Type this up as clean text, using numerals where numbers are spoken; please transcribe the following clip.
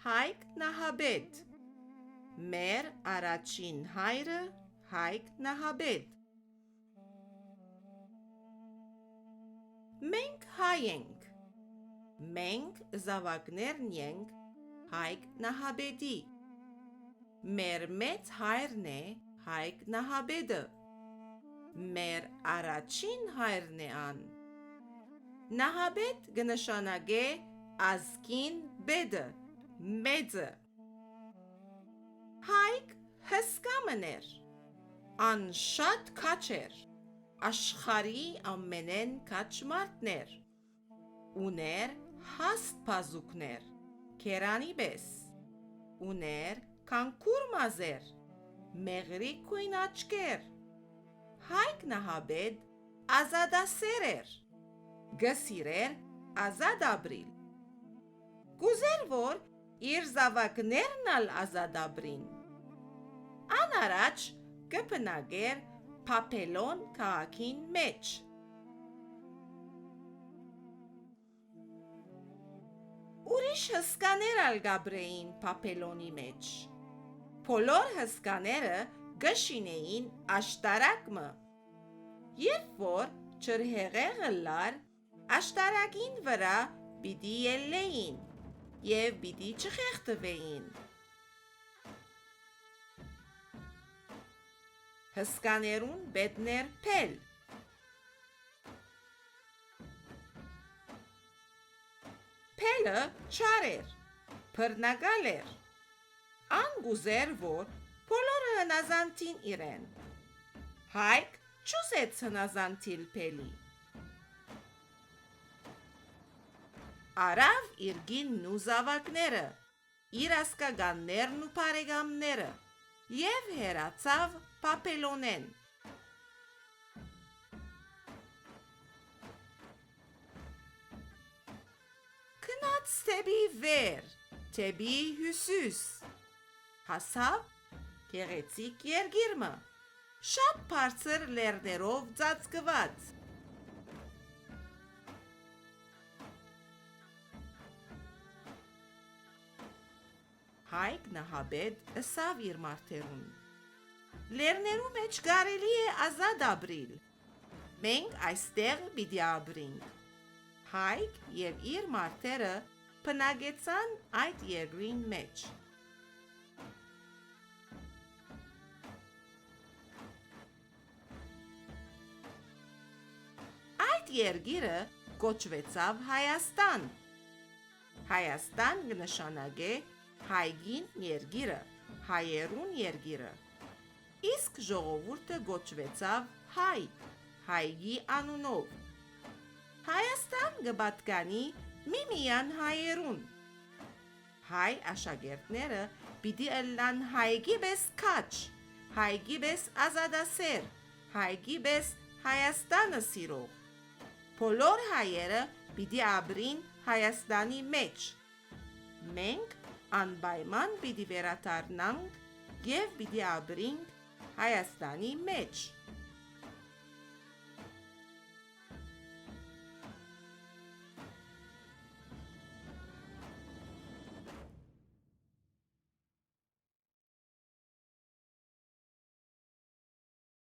Haig Nahabed Մեր առաջին հայրը Haig Nahabed Մենք հայ ենք Մենք զավակներն ենք Haig Nahabedi Մեր մեծ հայրն է Haig Nahabedը Մեր առաջին հայրն է ան Nahabed կնշանակե ազգին բեդը մեծը Haig հսկա մներ ան շատ քաչ էր աշխարհի ամենեն քաչ մարդն էր ուներ հաստ բազուկներ քերանի պես ուներ քանքուր մազեր մեղրի քույն աչքեր Haig Nahabed ազատասեր էր գսիրեր ազատ ապրիլ Կուզեր որ իր զավակներն ալ ազատ ապրին Ան առաջ կփնագեր Փափելոն քաղաքին մեջ Ուրիշ հսկաներ ալ գաբրեին Փափելոնի մեջ Բոլոր հսկաները գշինեին աշտարակը Երբ որ չրհեղեղը լար աշտարակին վրա պիտի ելլեին և պիտի չխեղդվեին Հսկաներուն պետներ փել Փելը չար էր, բռնակալ էր Ան գուզեր որ բոլորը հնազանդին իրեն Haig չուզեց հնազանդիլ փելի Արավ իր գինն ու զավակները, իր ասկագաններն ու բարեկամները և հեռացավ Փափելոնեն Գնաց թեպի վեր, թեպի հյուսիս Հասավ գեղեցիկ երկիրը, շատ բարձր լեռներով ծածկված Haig Nahabed ըսավ իր մարդերուն Լեռներու մեջ կարելի է ազատ ապրիլ Մենք այստեղ պիտի ապրենք Haig և իր մարդերը բնակեցան այդ երկրին մեջ Այդ երկիրը կոչվեցավ Հայաստան Հայաստան կնշանակե Haigին երկիրը, հայերուն երկիրը Իսկ ժողովուրդը գոչվեցավ հայ, Haigի անունով Հայաստան կպատկանի միմիան հայերուն Հայ աշակերտները պիտի ըլլան Haigի պես քաչ, Haigի պես ազատասեր, Haigի պես Հայաստանը սիրող Բոլոր հայերը պիտի ապրին Հայաստանի մեջ Մենք անպայման պիտի վերադառնանք և պիտի ապրենք Հայաստանի մեջ